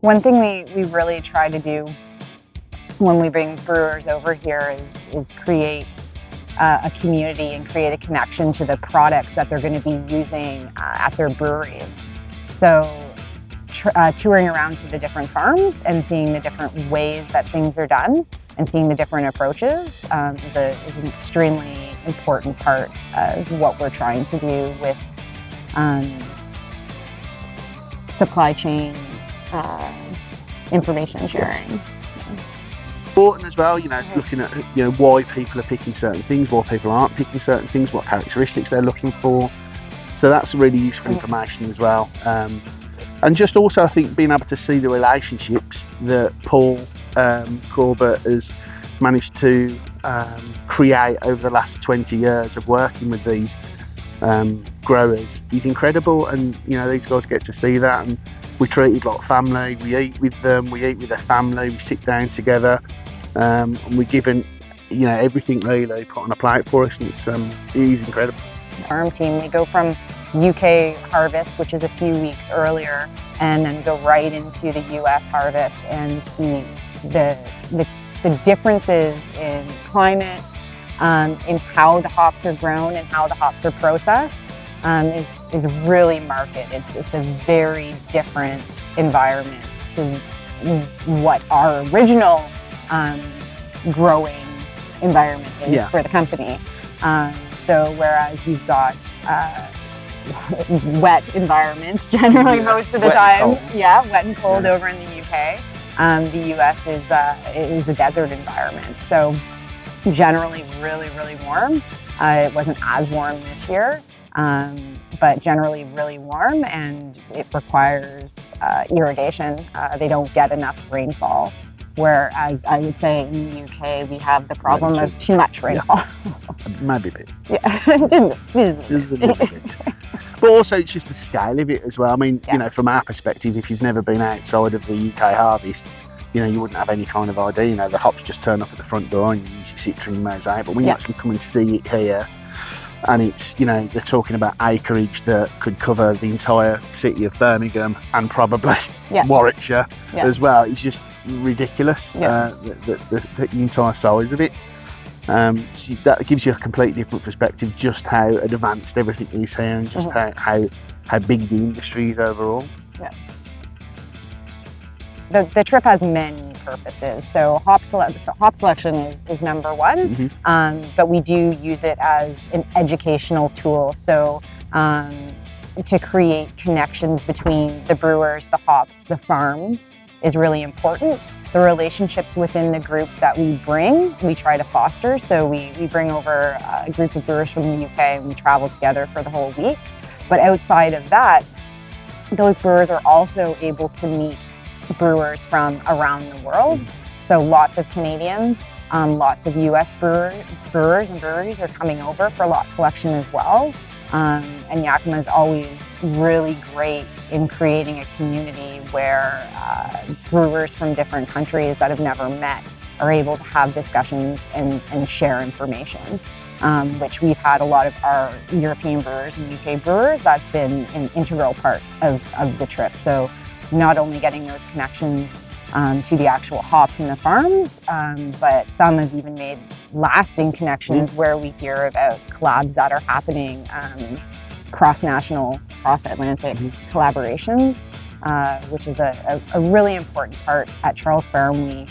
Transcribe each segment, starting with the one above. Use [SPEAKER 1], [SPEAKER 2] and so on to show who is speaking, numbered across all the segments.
[SPEAKER 1] One thing we really try to do when we bring brewers over here is create a community and create a connection to the products that they're going to be using at their breweries. So touring around to the different farms and seeing the different ways that things are done and seeing the different approaches is an extremely important part of what we're trying to do with supply chain information sharing.
[SPEAKER 2] Important as well, looking at why people are picking certain things, why people aren't picking certain things, what characteristics they're looking for. So that's really useful information as well. And just also, I think, being able to see the relationships that Paul Corbett has managed to create over the last 20 years of working with these growers is incredible. And these guys get to see that, and we're treated like family. We eat with them, we eat with their family, we sit down together, and we're given everything really put on a plate for us, and it is incredible.
[SPEAKER 1] Farm team, we go from UK harvest, which is a few weeks earlier, and then go right into the US harvest, and the differences in climate, in how the hops are grown and how the hops are processed is really marked. It's a very different environment to what our original growing environment is for the company. So whereas you've got wet environment generally most of the time, wet and cold over in the UK. The US is a desert environment, so generally really warm. It wasn't as warm this year, but generally really warm, and it requires irrigation. They don't get enough rainfall, whereas I would say in the UK we have the problem of too much rainfall.
[SPEAKER 2] Maybe a bit.
[SPEAKER 1] Yeah, just a little bit.
[SPEAKER 2] But also it's just the scale of it as well. I mean, from our perspective, if you've never been outside of the UK harvest, you wouldn't have any kind of idea. The hops just turn up at the front door and you usually sit trim your out. But when you actually come and see it here, and it's, they're talking about acreage that could cover the entire city of Birmingham and probably Warwickshire as well. It's just ridiculous, the entire size of it. So that gives you a completely different perspective, just how advanced everything is here, and just how big the industry is overall.
[SPEAKER 1] Yeah. The trip has many purposes. So hop selection is number one, but we do use it as an educational tool. So to create connections between the brewers, the hops, the farms is really important. The relationships within the group that we try to foster. So we bring over a group of brewers from the UK and we travel together for the whole week. But outside of that, those brewers are also able to meet brewers from around the world. So lots of Canadians, lots of US brewers and breweries are coming over for lot selection as well. And Yakima is always really great in creating a community where brewers from different countries that have never met are able to have discussions and share information, which we've had a lot of our European brewers and UK brewers. That's been an integral part of the trip. So not only getting those connections to the actual hops and the farms, but some have even made lasting connections where we hear about collabs that are happening, cross-national, cross-Atlantic collaborations, which is a really important part at Charles Faram.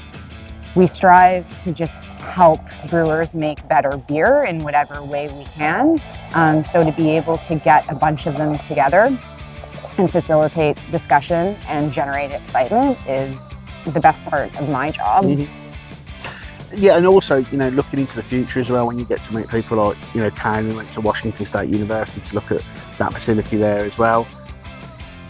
[SPEAKER 1] We strive to just help brewers make better beer in whatever way we can. So to be able to get a bunch of them together and facilitate discussion and generate excitement is the best part of my job.
[SPEAKER 2] Yeah, and also, looking into the future as well, when you get to meet people like, Karen went to Washington State University to look at that facility there as well.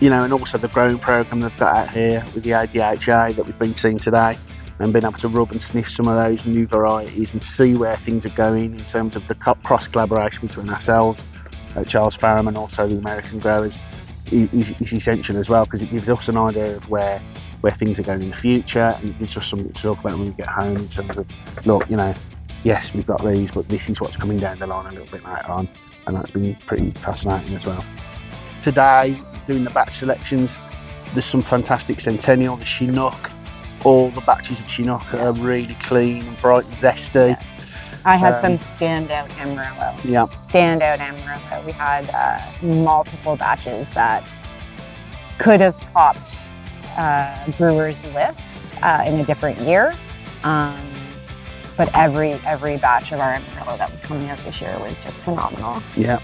[SPEAKER 2] And also the growing program they've got out here with the ADHA that we've been seeing today, and being able to rub and sniff some of those new varieties and see where things are going in terms of the cross collaboration between ourselves at Charles Faram and also the American growers is essential as well, because it gives us an idea of where things are going in the future, and it gives us something to talk about when we get home in terms of, look, yes, we've got these, but this is what's coming down the line a little bit later on, and that's been pretty fascinating as well. Today, doing the batch selections, There's some fantastic Centennial, the Chinook. All the batches of Chinook are really clean and bright and zesty.
[SPEAKER 1] Yeah. I had some standout Amarillo.
[SPEAKER 2] Yeah.
[SPEAKER 1] Standout Amarillo. We had multiple batches that could have topped brewers' list in a different year. But every batch of our Amarillo that was coming out this year was just phenomenal.
[SPEAKER 2] Yeah.